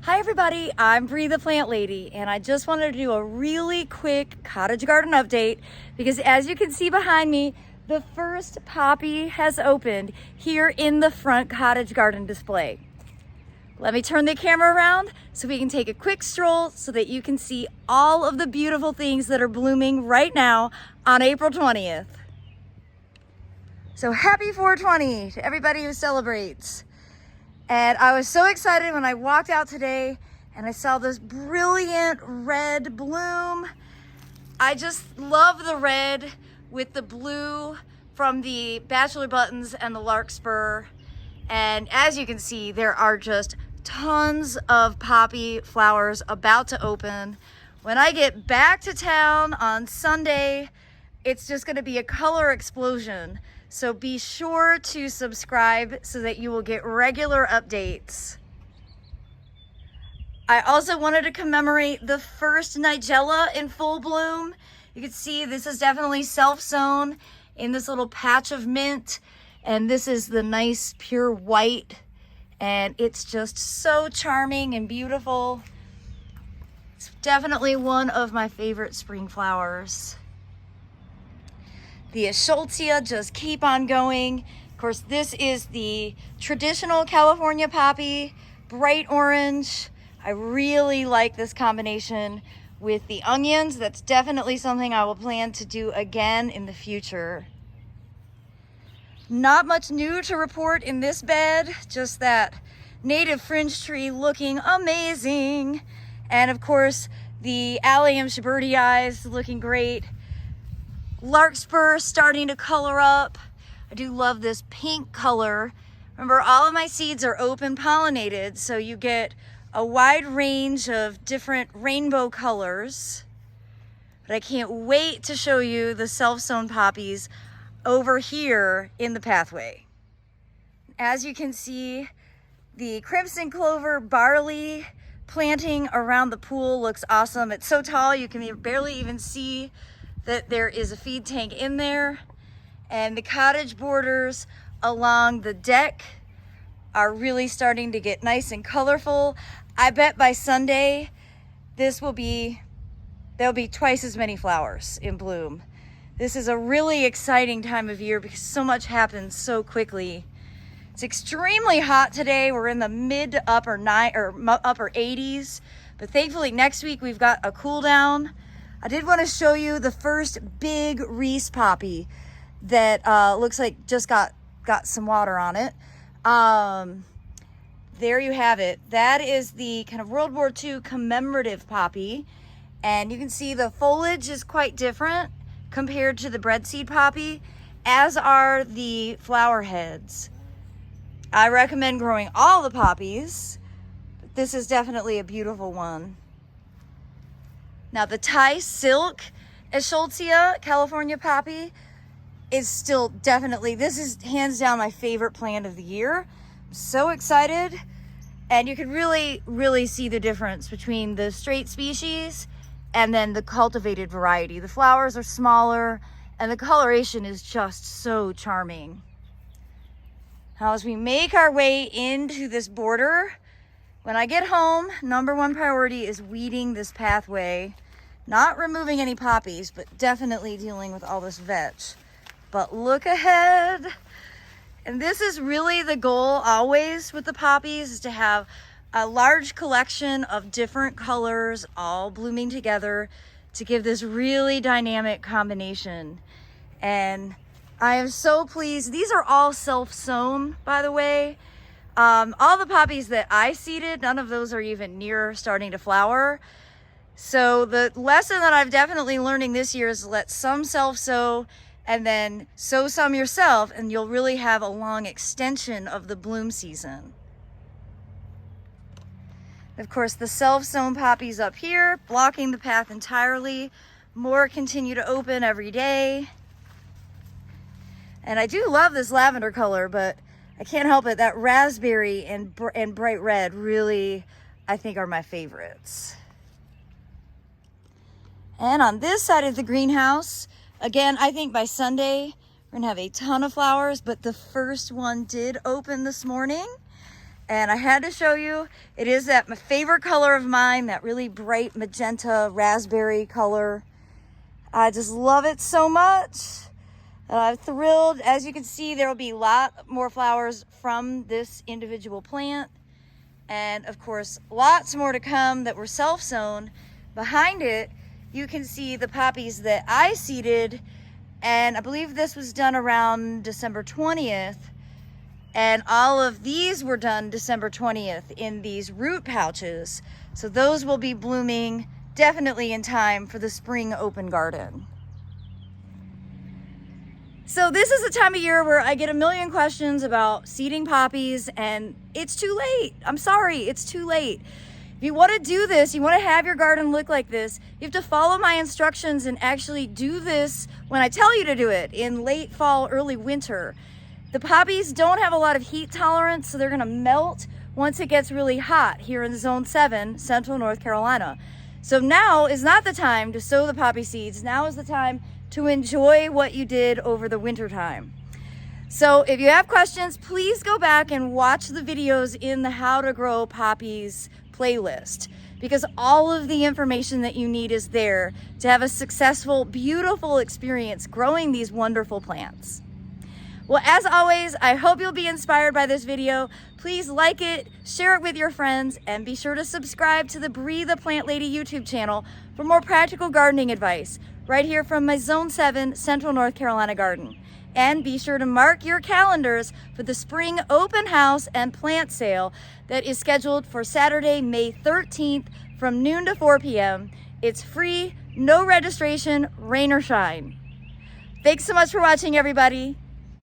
Hi everybody, I'm Bree the Plant Lady, and I just wanted to do a really quick cottage garden update because as you can see behind me, the first poppy has opened here in the front cottage garden display. Let me turn the camera around so we can take a quick stroll so that you can see all of the beautiful things that are blooming right now on April 20th. So happy 420 to everybody who celebrates. And I was so excited when I walked out today and I saw this brilliant red bloom. I just love the red with the blue from the bachelor buttons and the larkspur. And as you can see, there are just tons of poppy flowers about to open. When I get back to town on Sunday, it's just going to be a color explosion. So be sure to subscribe so that you will get regular updates. I also wanted to commemorate the first nigella in full bloom. You can see this is definitely self-sown in this little patch of mint. And this is the nice pure white. And it's just so charming and beautiful. It's definitely one of my favorite spring flowers. The Eschscholzia just keep on going. Of course, this is the traditional California poppy, bright orange. I really like this combination with the onions. That's definitely something I will plan to do again in the future. Not much new to report in this bed, just that native fringe tree looking amazing. And of course, the Allium Schubertii looking great. Larkspur starting to color up. I do love this pink color. Remember, all of my seeds are open pollinated, so you get a wide range of different rainbow colors. But I can't wait to show you the self-sown poppies over here in the pathway. As you can see, the crimson clover barley planting around the pool looks awesome. It's so tall you can barely even see that there is a feed tank in there. And the cottage borders along the deck are really starting to get nice and colorful. I bet by Sunday there'll be twice as many flowers in bloom. This is a really exciting time of year because so much happens so quickly. It's extremely hot today. We're in the mid to upper 80s, but thankfully next week we've got a cool down. I did want to show you the first big Reese poppy that looks like just got some water on it. There you have it. That is the kind of World War II commemorative poppy. And you can see the foliage is quite different compared to the breadseed poppy, as are the flower heads. I recommend growing all the poppies, but this is definitely a beautiful one. Now the Thai silk Eschscholzia California poppy is still definitely, this is hands down my favorite plant of the year. I'm so excited. And you can really see the difference between the straight species and then the cultivated variety. The flowers are smaller and the coloration is just so charming. Now as we make our way into this border, when I get home, number one priority is weeding this pathway. Not removing any poppies, but definitely dealing with all this vetch. But look ahead. And this is really the goal always with the poppies, is to have a large collection of different colors all blooming together to give this really dynamic combination. And I am so pleased. These are all self-sown, by the way. All the poppies that I seeded, none of those are even near starting to flower. So the lesson that I've definitely learning this year is let some self-sow and then sow some yourself, and you'll really have a long extension of the bloom season. Of course, the self-sown poppies up here, blocking the path entirely. More continue to open every day. And I do love this lavender color, but I can't help it. That raspberry and bright red really, I think, are my favorites. And on this side of the greenhouse, again, I think by Sunday, we're gonna have a ton of flowers, but the first one did open this morning. and I had to show you. It is that my favorite color of mine, that really bright magenta raspberry color. I just love it so much. I'm thrilled. As you can see, there will be a lot more flowers from this individual plant. And of course, lots more to come that were self-sown. Behind it, you can see the poppies that I seeded. And I believe this was done around December 20th. And all of these were done December 20th in these root pouches. So those will be blooming definitely in time for the spring open garden. So this is the time of year where I get a million questions about seeding poppies, and it's too late. I'm sorry, it's too late. If you want to do this, you want to have your garden look like this, you have to follow my instructions and actually do this when I tell you to do it in late fall, early winter. The poppies don't have a lot of heat tolerance, so they're going to melt once it gets really hot here in Zone 7, Central North Carolina. So now is not the time to sow the poppy seeds. Now is the time to enjoy what you did over the winter time. So if you have questions, please go back and watch the videos in the How to Grow Poppies playlist, because all of the information that you need is there to have a successful, beautiful experience growing these wonderful plants. Well, as always, I hope you'll be inspired by this video. Please like it, share it with your friends, and be sure to subscribe to the Bree the Plant Lady YouTube channel for more practical gardening advice right here from my Zone 7 Central North Carolina garden. And be sure to mark your calendars for the spring open house and plant sale that is scheduled for Saturday, May 13th from noon to 4 p.m. It's free, no registration, rain or shine. Thanks so much for watching, everybody.